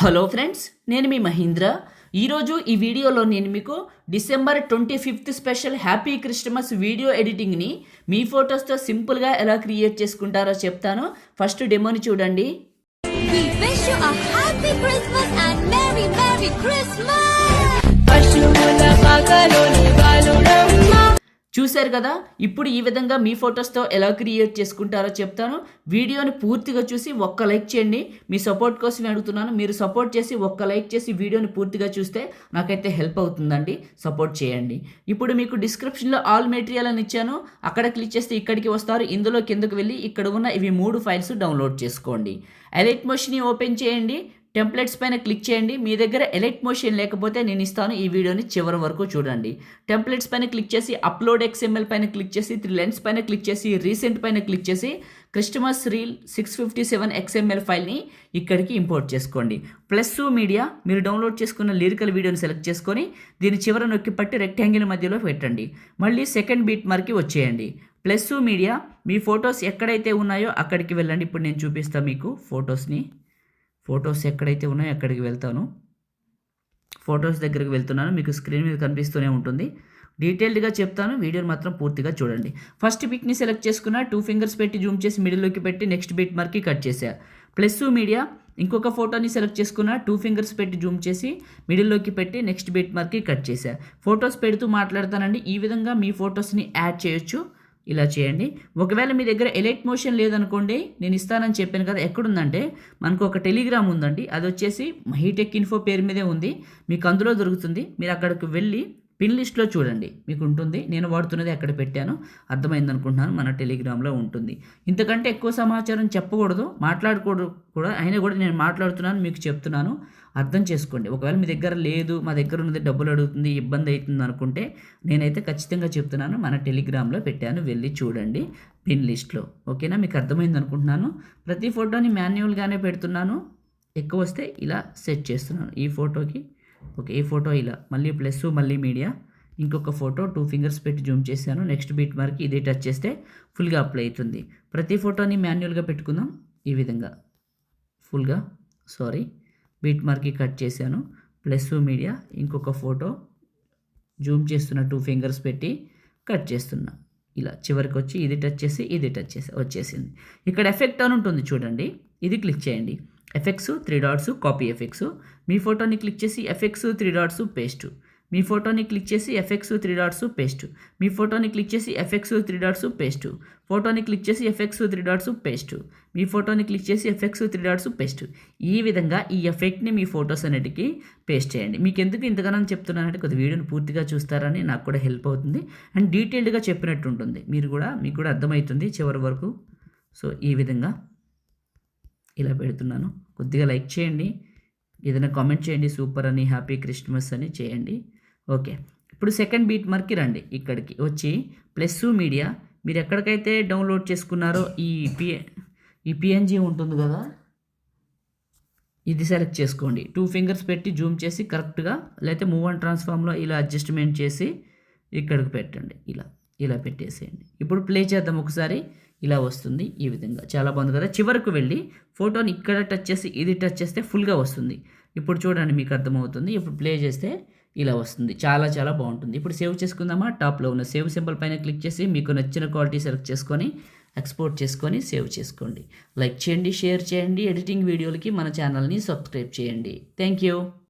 Hello friends, నేను మీ మహీంద్ర. ఈరోజు ఈ వీడియోలో నేను మీకు December 25th special happy Christmas video ఎడిటింగ్ని మీ ఫొటోస్తో సింపుల్గా ఎలా క్రియేట్ చేసుకుంటారో చెప్తాను. ఫస్ట్ డెమోని చూడండి. We wish you a happy Christmas and Merry Merry Christmas. చూశారు కదా, ఇప్పుడు ఈ విధంగా మీ ఫొటోస్తో ఎలా క్రియేట్ చేసుకుంటారో చెప్తాను. వీడియోని పూర్తిగా చూసి ఒక్క లైక్ చేయండి. మీ సపోర్ట్ కోసం అడుగుతున్నాను. మీరు సపోర్ట్ చేసి ఒక్క లైక్ చేసి వీడియోని పూర్తిగా చూస్తే నాకైతే హెల్ప్ అవుతుందండి. సపోర్ట్ చేయండి. ఇప్పుడు మీకు డిస్క్రిప్షన్లో ఆల్ మెటీరియల్ అని ఇచ్చాను. అక్కడ క్లిక్ చేస్తే ఇక్కడికి వస్తారు. ఇందులో కిందకు వెళ్ళి ఇక్కడ ఉన్న ఇవి 3 ఫైల్స్ డౌన్లోడ్ చేసుకోండి. ఎలైట్ మోషన్ని ఓపెన్ చేయండి. టెంప్లెట్స్ పైన క్లిక్ చేయండి. మీ దగ్గర ఎలైట్ మోషన్ లేకపోతే నేను ఇస్తాను. ఈ వీడియోని చివరి వరకు చూడండి. టెంప్లెట్స్ పైన క్లిక్ చేసి అప్లోడ్ XML పైన క్లిక్ చేసి 3 లైన్స్ పైన క్లిక్ చేసి రీసెంట్ పైన క్లిక్ చేసి క్రిస్మస్ రీల్ 657 XML ఫైల్ని ఇక్కడికి ఇంపోర్ట్ చేసుకోండి. ప్లస్ మీడియా మీరు డౌన్లోడ్ చేసుకున్న లిరికల్ వీడియోని సెలెక్ట్ చేసుకొని దీని చివర నొక్కి పట్టి రెక్టాంగిల్ మధ్యలో పెట్టండి. మళ్ళీ సెకండ్ బీట్ మార్క్కి వచ్చేయండి. ప్లస్ మీడియా మీ ఫొటోస్ ఎక్కడైతే ఉన్నాయో అక్కడికి వెళ్ళండి. ఇప్పుడు నేను చూపిస్తాను మీకు ఫొటోస్ ఎక్కడైతే ఉన్నాయో అక్కడికి వెళ్తాను. ఫొటోస్ దగ్గరికి వెళ్తున్నాను. మీకు స్క్రీన్ మీద కనిపిస్తూనే ఉంటుంది. డీటెయిల్డ్గా చెప్తాను. వీడియోని మాత్రం పూర్తిగా చూడండి. ఫస్ట్ పిక్ని సెలెక్ట్ చేసుకున్న 2 ఫింగర్స్ పెట్టి జూమ్ చేసి మిడిల్లోకి పెట్టి నెక్స్ట్ బీట్ మార్క్కి కట్ చేసా. ప్లస్ మీడియా ఇంకొక ఫోటోని సెలెక్ట్ చేసుకున్న 2 ఫింగర్స్ పెట్టి జూమ్ చేసి మిడిల్లోకి పెట్టి నెక్స్ట్ బీట్ మార్క్కి కట్ చేసా. ఫొటోస్ పెడుతూ మాట్లాడతానండి. ఈ విధంగా మీ ఫొటోస్ని యాడ్ చేయొచ్చు. ఇలా చేయండి. ఒకవేళ మీ దగ్గర ఎలైట్ మోషన్ లేదనుకోండి, నేను ఇస్తానని చెప్పాను కదా, ఎక్కడుందంటే మనకు ఒక టెలిగ్రామ్ ఉందండి. అది వచ్చేసి మహీటెక్ ఇన్ఫో పేరు మీదే ఉంది. మీకు అందులో దొరుకుతుంది. మీరు అక్కడికి వెళ్ళి పిన్ లిస్ట్లో చూడండి, మీకు ఉంటుంది. నేను వాడుతున్నది అక్కడ పెట్టాను. అర్థమైంది అనుకుంటున్నాను. మన టెలిగ్రామ్లో ఉంటుంది. ఇంతకంటే ఎక్కువ సమాచారం చెప్పకూడదు, మాట్లాడకూడదు కూడా. అయినా కూడా నేను మాట్లాడుతున్నాను, మీకు చెప్తున్నాను. అర్థం చేసుకోండి. ఒకవేళ మీ దగ్గర లేదు, మా దగ్గర ఉన్నది డబ్బులు అడుగుతుంది, ఇబ్బంది అవుతుంది అనుకుంటే నేనైతే ఖచ్చితంగా చెప్తున్నాను. మన టెలిగ్రామ్లో పెట్టాను, వెళ్ళి చూడండి పిన్ లిస్ట్లో. ఓకేనా? మీకు అర్థమైంది అనుకుంటున్నాను. ప్రతి ఫోటోని మాన్యువల్గానే పెడుతున్నాను. ఎక్కువ వస్తే ఇలా సెట్ చేస్తున్నాను. ఈ ఫోటోకి ఓకే, ఈ ఫోటో ఇలా మళ్ళీ ప్లస్ మళ్ళీ మీడియా ఇంకొక ఫోటో 2 ఫింగర్స్ పెట్టి జూమ్ చేశాను. నెక్స్ట్ బీట్ మార్క్ ఇదే టచ్ చేస్తే ఫుల్గా అప్లై అవుతుంది. ప్రతి ఫోటోని మాన్యువల్గా పెట్టుకుందాం. ఈ విధంగా ఫుల్గా బీట్ మార్క్కి కట్ చేశాను. ప్లస్ మీడియా ఇంకొక ఫోటో జూమ్ చేస్తున్న 2 ఫింగర్స్ పెట్టి కట్ చేస్తున్నా. ఇలా చివరికి వచ్చి ఇది టచ్ చేసి వచ్చేసింది. ఇక్కడ ఎఫెక్ట్ అని ఉంటుంది చూడండి, ఇది క్లిక్ చేయండి. Effects 3 dots copy effects. మీ ఫోటోని క్లిక్ చేసి ఎఫెక్ట్స్ 3 డాట్స్ పేస్ట్. మీ ఫోటోని క్లిక్ చేసి ఎఫెక్ట్స్ 3 డాట్స్ పేస్ట్. మీ ఫోటోని క్లిక్ చేసి ఎఫెక్ట్స్ 3 డాట్స్ పేస్ట్. ఫోటోని క్లిక్ చేసి ఎఫెక్ట్స్ 3 డాట్స్ పేస్ట్. మీ ఫోటోని క్లిక్ చేసి ఎఫెక్ట్స్ 3 డాట్స్ పేస్ట్. ఈ విధంగా ఈ ఎఫెక్ట్ని మీ ఫొటోస్ అన్నిటికీ పేస్ట్ చేయండి. మీకు ఎందుకు ఇంతగానో చెప్తున్నానంటే కొద్ది వీడియోని పూర్తిగా చూస్తారని నాకు కూడా హెల్ప్ అవుతుంది. అండ్ డీటెయిల్డ్గా చెప్పినట్టు ఉంటుంది. మీకు కూడా అర్థమవుతుంది చివరి వరకు. సో ఈ విధంగా ఇలా పెడుతున్నాను. కొద్దిగా లైక్ చేయండి, ఏదైనా కామెంట్ చేయండి, సూపర్ అని, హ్యాపీ క్రిస్మస్ అని చేయండి. ఓకే, ఇప్పుడు సెకండ్ బీట్ మార్క్కి రండి. ఇక్కడికి వచ్చి ప్లస్ మీడియా మీరు ఎక్కడికైతే డౌన్లోడ్ చేసుకున్నారో ఈ పిఎన్జీ ఉంటుంది కదా, ఇది సెలెక్ట్ చేసుకోండి. 2 ఫింగర్స్ పెట్టి జూమ్ చేసి కరెక్ట్గా, లేకపోతే మూవ్ అండ్ ట్రాన్స్ఫార్మ్లో ఇలా అడ్జస్ట్మెంట్ చేసి ఇక్కడికి పెట్టండి. ఇలా పెట్టేసేయండి. ఇప్పుడు ప్లే చేద్దాం ఒకసారి. ఇలా వస్తుంది. ఈ విధంగా చాలా బాగుంది కదా. చివరకు వెళ్ళి ఫోటోని ఇక్కడ టచ్ చేసి ఇది టచ్ చేస్తే ఫుల్గా వస్తుంది. ఇప్పుడు చూడండి, మీకు అర్థమవుతుంది. ఇప్పుడు ప్లే చేస్తే ఇలా వస్తుంది. చాలా చాలా బాగుంటుంది. ఇప్పుడు సేవ్ చేసుకుందామా? టాప్లో ఉన్న సేవ్ సింబల్ పైన క్లిక్ చేసి మీకు నచ్చిన క్వాలిటీ సెలెక్ట్ చేసుకొని ఎక్స్పోర్ట్ చేసుకొని సేవ్ చేసుకోండి. లైక్ చేయండి, షేర్ చేయండి. ఎడిటింగ్ వీడియోలకి మన ఛానల్ని సబ్స్క్రైబ్ చేయండి. Thank you.